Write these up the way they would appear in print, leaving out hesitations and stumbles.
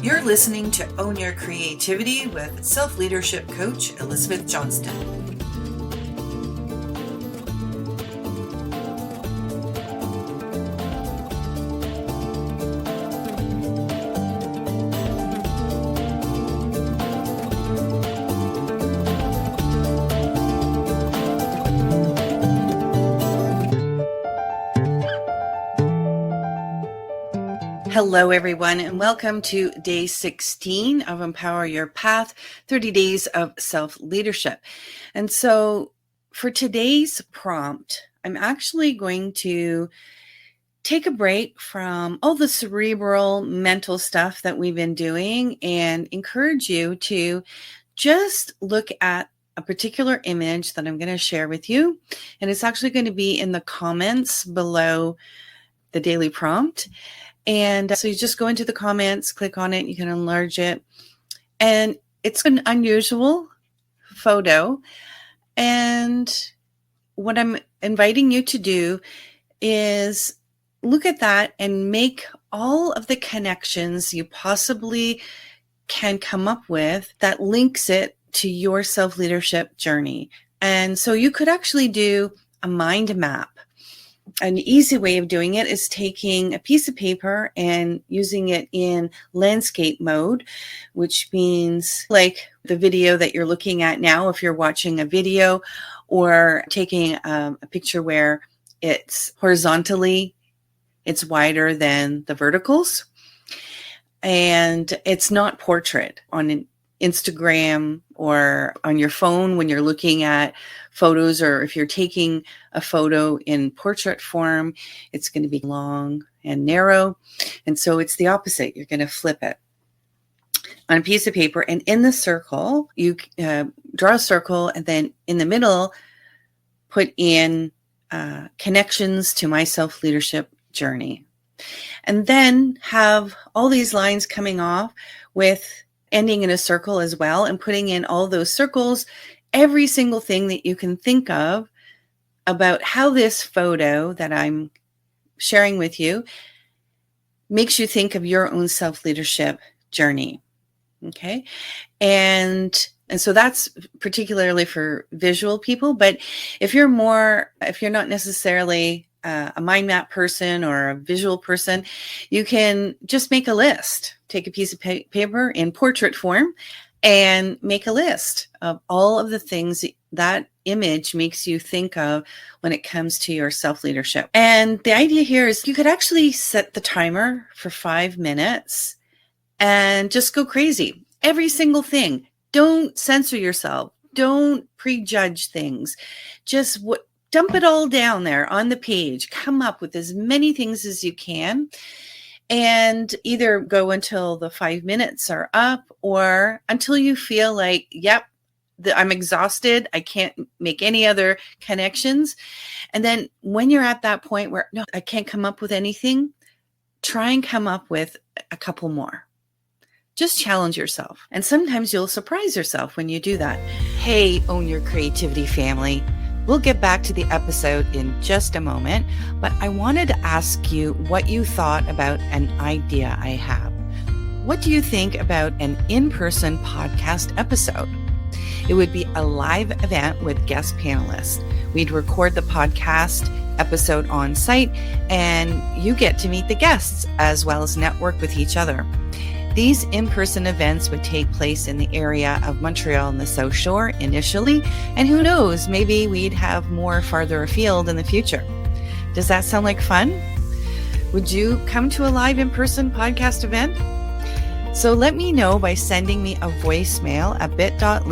You're listening to Own Your Creativity with self-leadership coach Elizabeth Johnston. Hello, everyone, and welcome to day 16 of Empower Your Path, 30 Days of Self-Leadership. And so for today's prompt, I'm actually going to take a break from all the cerebral mental stuff that we've been doing and encourage you to just look at a particular image that I'm going to share with you. And it's actually going to be in the comments below the daily prompt. And so you just go into the comments, click on it, you can enlarge it. And it's an unusual photo. And what I'm inviting you to do is look at that and make all of the connections you possibly can come up with that links it to your self-leadership journey. And so you could actually do a mind map. An easy way of doing it is taking a piece of paper and using it in landscape mode, which means like the video that you're looking at now, if you're watching a video, or taking a picture where it's horizontally, it's wider than the verticals. And it's not portrait on an Instagram or on your phone when you're looking at photos, or if you're taking a photo in portrait form, it's going to be long and narrow. And so it's the opposite. You're going to flip it on a piece of paper, and in the circle, you draw a circle, and then in the middle, put in connections to my self-leadership journey. And then have all these lines coming off with ending in a circle as well, and putting in all those circles, every single thing that you can think of about how this photo that I'm sharing with you makes you think of your own self-leadership journey. Okay. And so that's particularly for visual people, but if you're not necessarily a mind map person or a visual person, you can just make a list. Take a piece of paper in portrait form and make a list of all of the things that image makes you think of when it comes to your self-leadership. And the idea here is you could actually set the timer for 5 minutes and just go crazy. Every single thing. Don't censor yourself. Don't prejudge things. Just dump it all down there on the page. Come up with as many things as you can, and either go until the 5 minutes are up or until you feel like, yep, I'm exhausted. I can't make any other connections. And then when you're at that point where, no, I can't come up with anything, try and come up with a couple more. Just challenge yourself. And sometimes you'll surprise yourself when you do that. Hey, Own Your Creativity family. We'll get back to the episode in just a moment, but I wanted to ask you what you thought about an idea I have. What do you think about an in-person podcast episode? It would be a live event with guest panelists. We'd record the podcast episode on site, and you get to meet the guests as well as network with each other. These in-person events would take place in the area of Montreal and the South Shore initially, and who knows, maybe we'd have more farther afield in the future. Does that sound like fun? Would you come to a live in-person podcast event? So let me know by sending me a voicemail at bit.ly/speak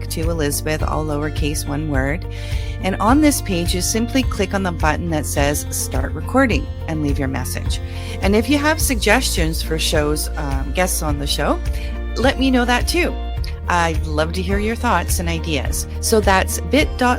to Elizabeth, all lowercase, one word. And on this page, you simply click on the button that says start recording and leave your message. And if you have suggestions for shows, guests on the show, let me know that too. I'd love to hear your thoughts and ideas. So that's bit.ly/speak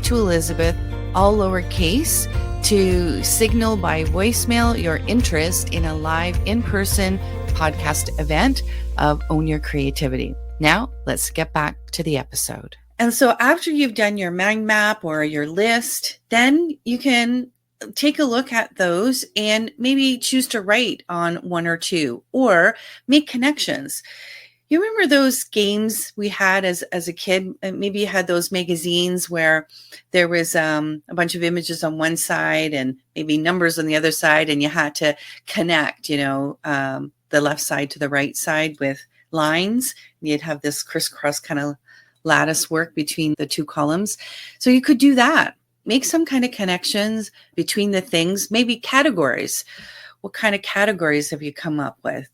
to Elizabeth, all lowercase, to signal by voicemail your interest in a live in-person podcast event of Own Your Creativity. Now, let's get back to the episode. And so after you've done your mind map or your list, then you can take a look at those and maybe choose to write on one or two or make connections. You remember those games we had as a kid? Maybe you had those magazines where there was a bunch of images on one side and maybe numbers on the other side, and you had to connect, the left side to the right side with lines. You'd have this crisscross kind of lattice work between the two columns. So you could do that. Make some kind of connections between the things, maybe categories. What kind of categories have you come up with?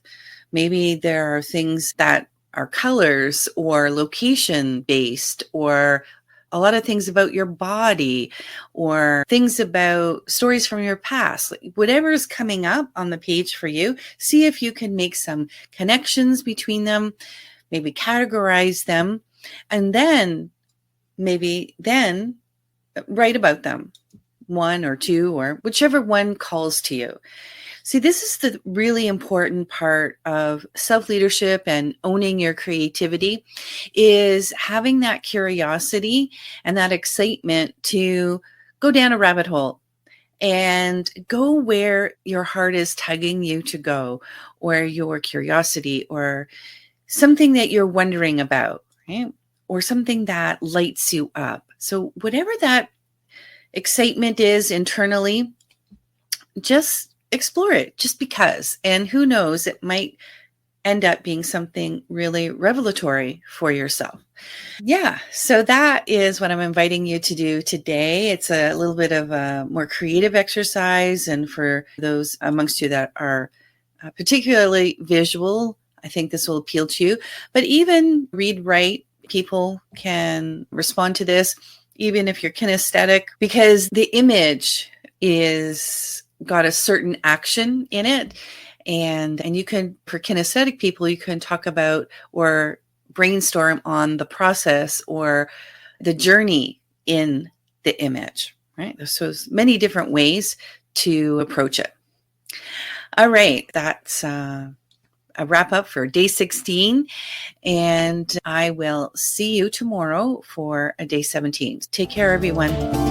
Maybe there are things that are colors or location based, or a lot of things about your body, or things about stories from your past. Whatever is coming up on the page for you, see if you can make some connections between them, maybe categorize them, and then write about them, one or two, or whichever one calls to you. See, this is the really important part of self-leadership and owning your creativity, is having that curiosity and that excitement to go down a rabbit hole and go where your heart is tugging you to go, or your curiosity, or something that you're wondering about, right? Or something that lights you up. So whatever that excitement is internally, just explore it, just because. And who knows, it might end up being something really revelatory for yourself. Yeah, so that is what I'm inviting you to do today. It's a little bit of a more creative exercise. And for those amongst you that are particularly visual, I think this will appeal to you. But even read, write, people can respond to this, even if you're kinesthetic, because the image is got a certain action in it. And you can, for kinesthetic people, you can talk about or brainstorm on the process or the journey in the image, right? So there's many different ways to approach it. All right, that's a wrap up for day 16. And I will see you tomorrow for a day 17. Take care, everyone.